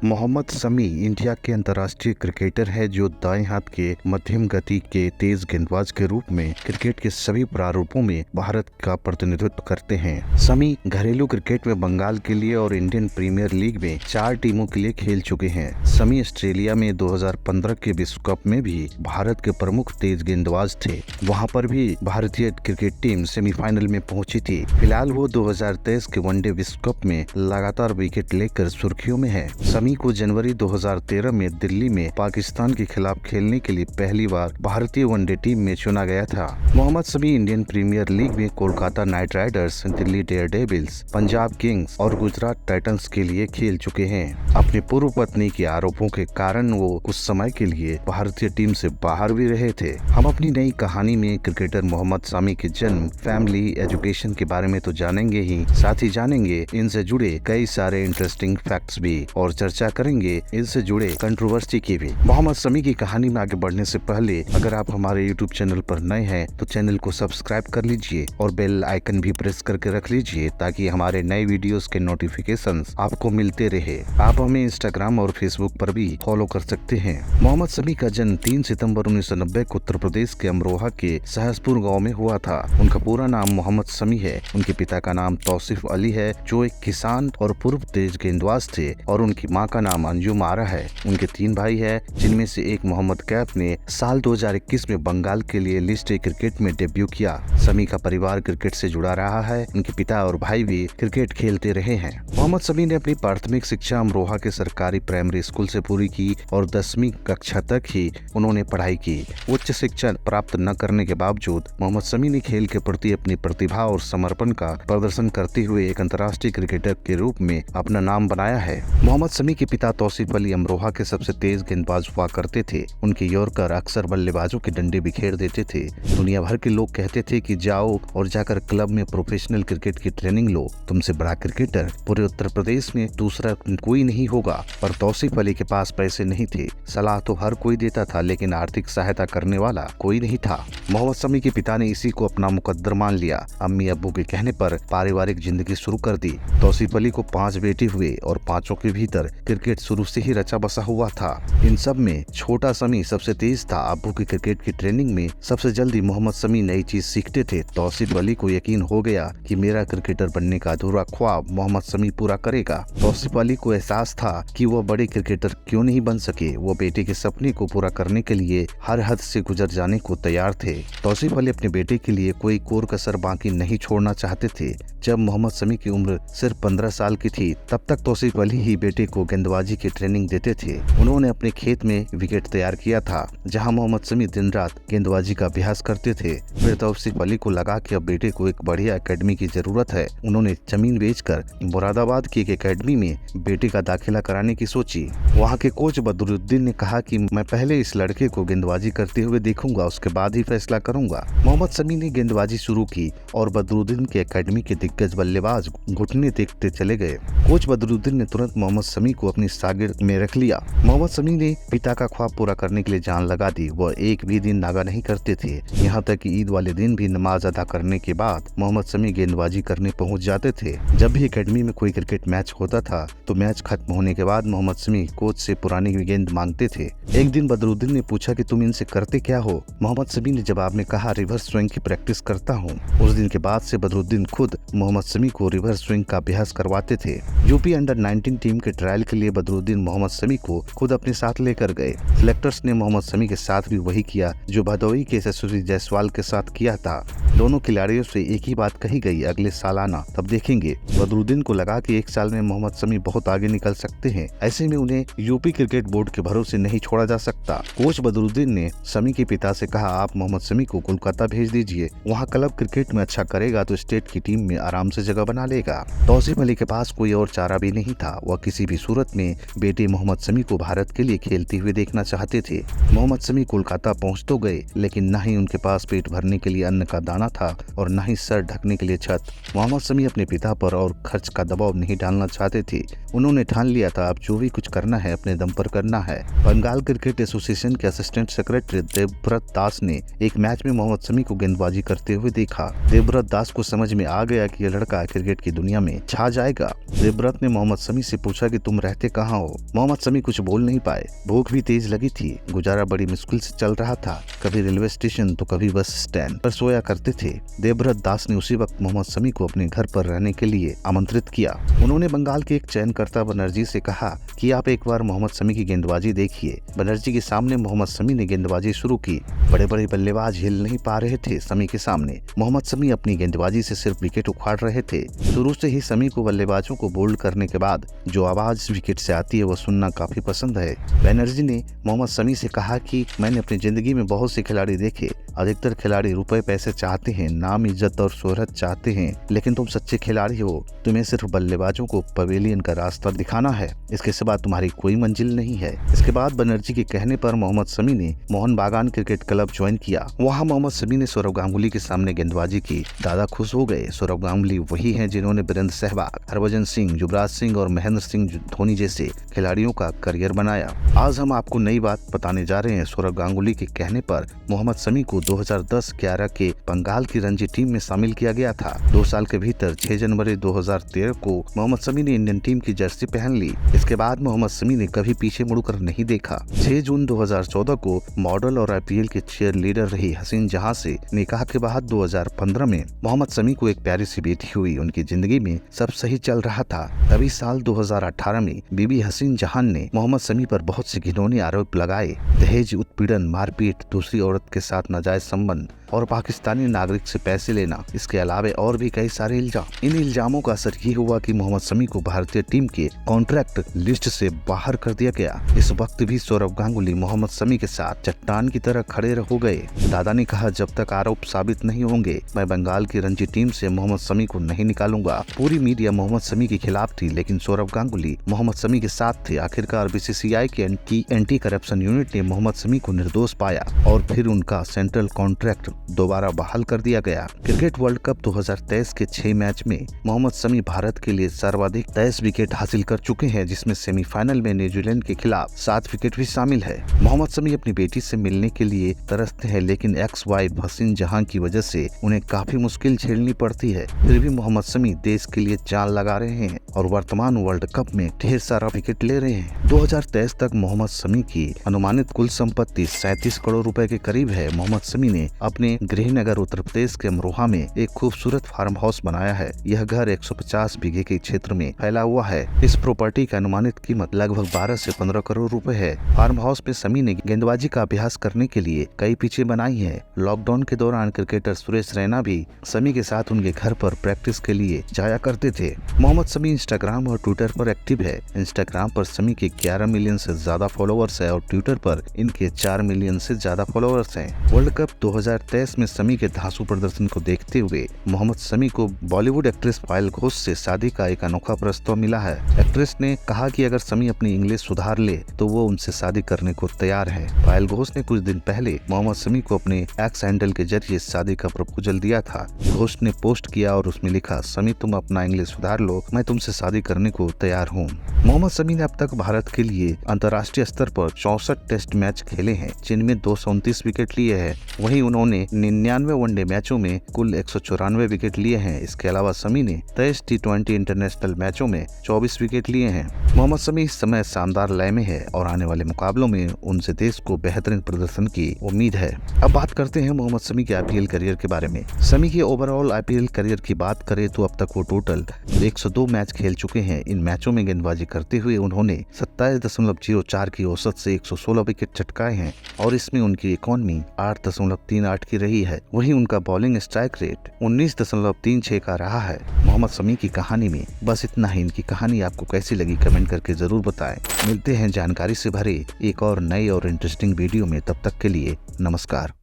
Mohammed Shami India के अंतर्राष्ट्रीय cricketer है जो दाएं हाथ के मध्यम गति के तेज गेंदबाज के रूप में क्रिकेट के सभी प्रारूपों में भारत का प्रतिनिधित्व करते हैं। शमी घरेलू क्रिकेट में बंगाल के लिए और इंडियन प्रीमियर लीग में 4 टीमों के लिए खेल चुके हैं। शमी ऑस्ट्रेलिया में 2015 के विश्व कप में भी भारत के प्रमुख तेज गेंदबाज थे। वहां पर भी भारतीय क्रिकेट टीम सेमीफाइनल में पहुंची थी। फिलहाल वो 2023 के वनडे विश्व कप में लगातार विकेट लेकर सुर्खियों में है। शमी को जनवरी 2013 में दिल्ली में पाकिस्तान के खिलाफ खेलने के लिए पहली बार भारतीय वनडे टीम में चुना गया था। Mohammed Shami Indian Premier League में Kolkata Knight Riders, Delhi Daredevils, Punjab Kings और गुजरात टाइटंस के लिए खेल चुके हैं। अपनी पूर्व पत्नी के आरोपों के कारण वो कुछ समय के लिए भारतीय टीम से बाहर भी रहे थे। हम अपनी नई कहानी में क्रिकेटर मोहम्मद शमी के जन्म, फैमिली, एजुकेशन के बारे में तो जानेंगे ही, साथ ही जानेंगे इनसे जुड़े कई सारे इंटरेस्टिंग फैक्ट्स भी और चर्चा करेंगे इनसे जुड़े कंट्रोवर्सी की भी। मोहम्मद शमी की कहानी में आगे बढ़ने से पहले अगर आप हमारे यूट्यूब चैनल पर नए हैं तो चैनल को सब्सक्राइब कर लीजिए और बेल आइकन भी प्रेस करके रख लीजिए ताकि हमारे नए वीडियोस के नोटिफिकेशंस आपको मिलते रहे। आप हमें इंस्टाग्राम और फेसबुक पर भी फॉलो कर सकते हैं। मोहम्मद शमी का जन्म 3 सितंबर 1990 को उत्तर प्रदेश के अमरोहा के सहसपुर गाँव में हुआ था। उनका पूरा नाम मोहम्मद शमी है। उनके पिता का नाम तौसीफ अली है जो एक किसान और पूर्व तेज गेंदबाज थे और उनकी मां का नाम अंजुम आरा है। उनके 3 भाई हैं जिनमें से एक मोहम्मद कैफ ने साल 2021 में बंगाल के लिए लिस्ट ए क्रिकेट में डेब्यू किया। शमी का परिवार क्रिकेट से जुड़ा रहा है। उनके पिता और भाई भी क्रिकेट खेलते रहे हैं। मोहम्मद शमी ने अपनी प्राथमिक शिक्षा अमरोहा के सरकारी प्राइमरी स्कूल से पूरी की और 10वीं कक्षा तक ही उन्होंने पढ़ाई की। उच्च शिक्षा प्राप्त न करने के बावजूद मोहम्मद शमी ने खेल के प्रति अपनी प्रतिभा और समर्पण का प्रदर्शन करते हुए एक अंतर्राष्ट्रीय क्रिकेटर के रूप में अपना नाम बनाया है। मोहम्मद शमी के पिता तौसीफ अली अमरोहा के सबसे तेज गेंदबाज हुआ करते थे। उनके यॉर्कर अक्सर बल्लेबाजों के डंडे बिखेर देते थे। दुनिया भर के लोग कहते थे कि जाओ और जाकर क्लब में प्रोफेशनल क्रिकेट की ट्रेनिंग लो, तुमसे बड़ा क्रिकेटर पूरे उत्तर प्रदेश में दूसरा कोई नहीं होगा। पर तौसीफ अली के पास पैसे नहीं थे। सलाह तो हर कोई देता था लेकिन आर्थिक सहायता करने वाला कोई नहीं था। मोहम्मद शमी के पिता ने इसी को अपना मुकद्दर मान लिया। अम्मी अब्बू के कहने पर पारिवारिक जिंदगी शुरू कर दी। तौसीफ अली को 5 बेटे हुए और 5 के भीतर क्रिकेट शुरू से ही रचा बसा हुआ था। इन सब में छोटा शमी सबसे तेज था। अब्बू की क्रिकेट की ट्रेनिंग में सबसे जल्दी मोहम्मद शमी नई चीज सीखते थे। तौसीफ अली को यकीन हो गया कि मेरा क्रिकेटर बनने का अधूरा ख्वाब मोहम्मद शमी पूरा करेगा। तौसीफ अली को एहसास था कि वह बड़े क्रिकेटर क्यों नहीं बन सके। वो बेटे के सपने को पूरा करने के लिए हर हद से गुजर जाने को तैयार थे। तौसीफ अली अपने बेटे के लिए कोई कोर कसर बाकी नहीं छोड़ना चाहते थे। जब मोहम्मद शमी की उम्र सिर्फ 15 साल की थी तब तक तौसीफ अली ही बेटे को गेंदबाजी की ट्रेनिंग देते थे। उन्होंने अपने खेत में विकेट तैयार किया था जहां मोहम्मद शमी दिन रात गेंदबाजी का अभ्यास करते थे। फिर तौसीफ अली को लगा कि अब बेटे को एक बढ़िया एकेडमी की जरूरत है। उन्होंने जमीन बेचकर मुरादाबाद की एक एकेडमी में बेटे का दाखिला कराने की सोची। वहां के कोच बदरुद्दीन ने कहा कि मैं पहले इस लड़के को गेंदबाजी करते हुए देखूंगा, उसके बाद ही फैसला करूंगा। मोहम्मद शमी ने गेंदबाजी शुरू की और बदरुद्दीन की एकेडमी के दिग्गज बल्लेबाज घुटने देखते चले गए। कोच बदरुद्दीन ने तुरंत मोहम्मद शमी को अपनी शागिर्द में रख लिया। मोहम्मद शमी ने पिता का ख्वाब पूरा करने के लिए जान लगा दी। वह एक भी दिन नागा नहीं करते थे। यहाँ तक कि ईद वाले दिन भी नमाज अदा करने के बाद मोहम्मद शमी गेंदबाजी करने पहुँच जाते थे। जब भी एकेडमी में कोई क्रिकेट मैच होता था तो मैच खत्म होने के बाद मोहम्मद शमी कोच से पुरानी गेंद मांगते थे। एक दिन बदरुद्दीन ने पूछा कि तुम इनसे करते क्या हो? मोहम्मद शमी ने जवाब में कहा, रिवर्स स्विंग की प्रैक्टिस करता हूँ। उस दिन के बाद से बदरुद्दीन खुद मोहम्मद शमी को रिवर्स स्विंग का अभ्यास करवाते थे। यूपी अंडर-19 टीम के ट्रायल के लिए बदरुद्दीन मोहम्मद शमी को खुद अपने साथ लेकर गए। सिलेक्टर्स ने मोहम्मद शमी के साथ भी वही किया जो भदोही के यशस्वी जायसवाल के साथ किया था। दोनों खिलाड़ियों से एक ही बात कही गई, अगले साल आना, तब देखेंगे। बदरुद्दीन को लगा कि 1 साल में मोहम्मद शमी बहुत आगे निकल सकते हैं। ऐसे में उन्हें यूपी क्रिकेट बोर्ड के भरोसे नहीं छोड़ा जा सकता। कोच बदरुद्दीन ने शमी के पिता से कहा, आप मोहम्मद शमी को कोलकाता भेज दीजिए। वहाँ क्लब क्रिकेट में अच्छा करेगा तो स्टेट की टीम में आराम से जगह बना लेगा। तौसीफ अली के पास कोई और चारा भी नहीं था। वह किसी भी सूरत में बेटे मोहम्मद शमी को भारत के लिए खेलते हुए देखना चाहते थे। मोहम्मद शमी कोलकाता पहुँच तो गए लेकिन न ही उनके पास पेट भरने के लिए अन्न का दाना बिछाना था और न ही सर ढकने के लिए छत। मोहम्मद शमी अपने पिता पर और खर्च का दबाव नहीं डालना चाहते थे। उन्होंने ठान लिया था अब जो भी कुछ करना है अपने दम पर करना है। बंगाल क्रिकेट एसोसिएशन के असिस्टेंट सेक्रेटरी देवव्रत दास ने एक मैच में मोहम्मद शमी को गेंदबाजी करते हुए देखा। देवव्रत दास को समझ में आ गया कि यह लड़का क्रिकेट की दुनिया में छा जाएगा। देवव्रत ने मोहम्मद शमी से पूछा कि तुम रहते कहाँ हो। मोहम्मद शमी कुछ बोल नहीं पाए। भूख भी तेज लगी थी। गुजारा बड़ी मुश्किल से चल रहा था। कभी रेलवे स्टेशन तो कभी बस स्टैंड पर सोया करते थे। देवव्रत दास ने उसी वक्त मोहम्मद शमी को अपने घर पर रहने के लिए आमंत्रित किया। उन्होंने बंगाल के एक चयनकर्ता बनर्जी से कहा कि आप एक बार मोहम्मद शमी की गेंदबाजी देखिए। बनर्जी के सामने मोहम्मद शमी ने गेंदबाजी शुरू की। बड़े बड़े बल्लेबाज हिल नहीं पा रहे थे शमी के सामने। मोहम्मद शमी अपनी गेंदबाजी से सिर्फ विकेट उखाड़ रहे थे। शुरू से ही शमी को बल्लेबाजों को बोल्ड करने के बाद जो आवाज विकेट से आती है वो सुनना काफी पसंद है। बनर्जी ने मोहम्मद शमी से कहा कि मैंने अपनी जिंदगी में बहुत से खिलाड़ी देखे। अधिकतर खिलाड़ी रुपए पैसे चाहते हैं, नाम इज्जत और शोहरत चाहते हैं, लेकिन तुम सच्चे खिलाड़ी हो। तुम्हें सिर्फ बल्लेबाजों को पवेलियन का रास्ता दिखाना है, इसके सिवा तुम्हारी कोई मंजिल नहीं है। इसके बाद बनर्जी के कहने पर मोहम्मद शमी ने मोहन बागान क्रिकेट क्लब ज्वाइन किया। वहाँ मोहम्मद शमी ने सौरव गांगुली के सामने गेंदबाजी की। दादा खुश हो गए। सौरव गांगुली वही हैं जिन्होंने वीरेंद्र सहवाग, हरभजन सिंह, युवराज सिंह और महेंद्र सिंह धोनी जैसे खिलाड़ियों का करियर बनाया। आज हम आपको नई बात बताने जा रहे हैं। सौरव गांगुली के कहने पर मोहम्मद शमी को 2010-11 के बंगाल की रणजी टीम में शामिल किया गया था। 2 साल के भीतर 6 जनवरी 2013 को मोहम्मद शमी ने इंडियन टीम की जर्सी पहन ली। इसके बाद मोहम्मद शमी ने कभी पीछे मुड़कर नहीं देखा। 6 जून 2014 को मॉडल और IPL के चीयर लीडर रही हसीन जहां से निकाह के बाद 2015 में मोहम्मद शमी को एक प्यारी सी बेटी हुई। उनकी जिंदगी में सब सही चल रहा था। तभी साल 2018 में बीबी हसीन जहां ने मोहम्मद शमी पर बहुत से घिनौने आरोप लगाए। दहेज, उत्पीड़न, मारपीट, दूसरी औरत के साथ नाजायज संबंध और पाकिस्तानी नागरिक से पैसे लेना, इसके अलावे और भी कई सारे इल्जाम। इन इल्जामों का असर ये हुआ कि मोहम्मद शमी को भारतीय टीम के कॉन्ट्रैक्ट लिस्ट से बाहर कर दिया गया। इस वक्त भी सौरव गांगुली मोहम्मद शमी के साथ चट्टान की तरह खड़े हो गए। दादा ने कहा, जब तक आरोप साबित नहीं होंगे मैं बंगाल की रणजी टीम से मोहम्मद शमी को नहीं निकालूंगा। पूरी मीडिया मोहम्मद शमी के खिलाफ थी, लेकिन सौरव गांगुली मोहम्मद शमी के साथ थे। आखिरकार BCCI की एंटी करप्शन यूनिट ने मोहम्मद शमी को निर्दोष पाया और फिर उनका सेंट्रल कॉन्ट्रैक्ट दोबारा बहाल कर दिया गया। क्रिकेट वर्ल्ड कप 2023 के 6 मैच में मोहम्मद शमी भारत के लिए सर्वाधिक 23 विकेट हासिल कर चुके हैं, जिसमें सेमीफाइनल में न्यूजीलैंड के खिलाफ 7 विकेट भी शामिल है। मोहम्मद शमी अपनी बेटी से मिलने के लिए तरसते हैं, लेकिन एक्स वाइफ हसीन जहां की वजह से उन्हें काफी मुश्किल झेलनी पड़ती है। फिर भी मोहम्मद शमी देश के लिए जान लगा रहे हैं और वर्तमान वर्ल्ड कप में ढेर सारा विकेट ले रहे हैं। 2023 तक मोहम्मद शमी की अनुमानित कुल संपत्ति 37 करोड़ रुपए के करीब है। मोहम्मद शमी ने अपने गृहनगर उत्तर प्रदेश के अमरोहा में एक खूबसूरत फार्म हाउस बनाया है। यह घर 150 बीघे के क्षेत्र में फैला हुआ है। इस प्रॉपर्टी की अनुमानित कीमत लगभग 12 से 15 करोड़ रुपए है। फार्म हाउस पे शमी ने गेंदबाजी का अभ्यास करने के लिए कई पिचें बनाई है। लॉकडाउन के दौरान क्रिकेटर सुरेश रैना भी शमी के साथ उनके घर पर प्रैक्टिस के लिए जाया करते थे। मोहम्मद शमी इंस्टाग्राम और ट्विटर पर एक्टिव है। इंस्टाग्राम पर शमी के 11 मिलियन से ज्यादा फॉलोअर्स है और ट्विटर पर इनके 4 मिलियन से ज्यादा फॉलोअर्स हैं। वर्ल्ड कप 2023 में शमी के धांसू प्रदर्शन को देखते हुए मोहम्मद शमी को बॉलीवुड एक्ट्रेस पायल घोष से शादी का एक अनोखा प्रस्ताव मिला है। एक्ट्रेस ने कहा कि अगर शमी अपनी इंग्लिश सुधार ले तो वो उनसे शादी करने को तैयार है। पायल घोष ने कुछ दिन पहले मोहम्मद शमी को अपने एक्स हैंडल के जरिए शादी का प्रपोजल दिया था। घोष ने पोस्ट किया और उसमें लिखा, शमी तुम अपना इंग्लिश सुधार लो, मैं तुमसे शादी करने को तैयार हूँ। मोहम्मद शमी ने अब तक भारत के लिए अंतर्राष्ट्रीय स्तर पर 64 टेस्ट मैच खेले हैं, जिनमें 229 विकेट लिए हैं। वहीं उन्होंने 99 वनडे मैचों में कुल 194 विकेट लिए हैं। इसके अलावा शमी ने 23 T20 इंटरनेशनल मैचों में 24 विकेट लिए हैं। मोहम्मद शमी इस समय शानदार लय में है और आने वाले मुकाबलों में उनसे देश को बेहतरीन प्रदर्शन की उम्मीद है। अब बात करते हैं मोहम्मद शमी के IPL करियर के बारे में। शमी के ओवरऑल IPL करियर की बात करें तो अब तक वो टोटल 102 मैच खेल चुके हैं। इन मैचों में गेंदबाजी करते हुए उन्होंने 27.04 की औसत से 116 विकेट चटकाए हैं और इसमें उनकी इकॉनमी 8.38 की रही है। वहीं उनका बॉलिंग स्ट्राइक रेट 19.36 का रहा है। मोहम्मद शमी की कहानी में बस इतना ही। इनकी कहानी आपको कैसी लगी कमेंट करके जरूर बताएं। मिलते हैं जानकारी से भरे एक और नए और इंटरेस्टिंग वीडियो में। तब तक के लिए नमस्कार।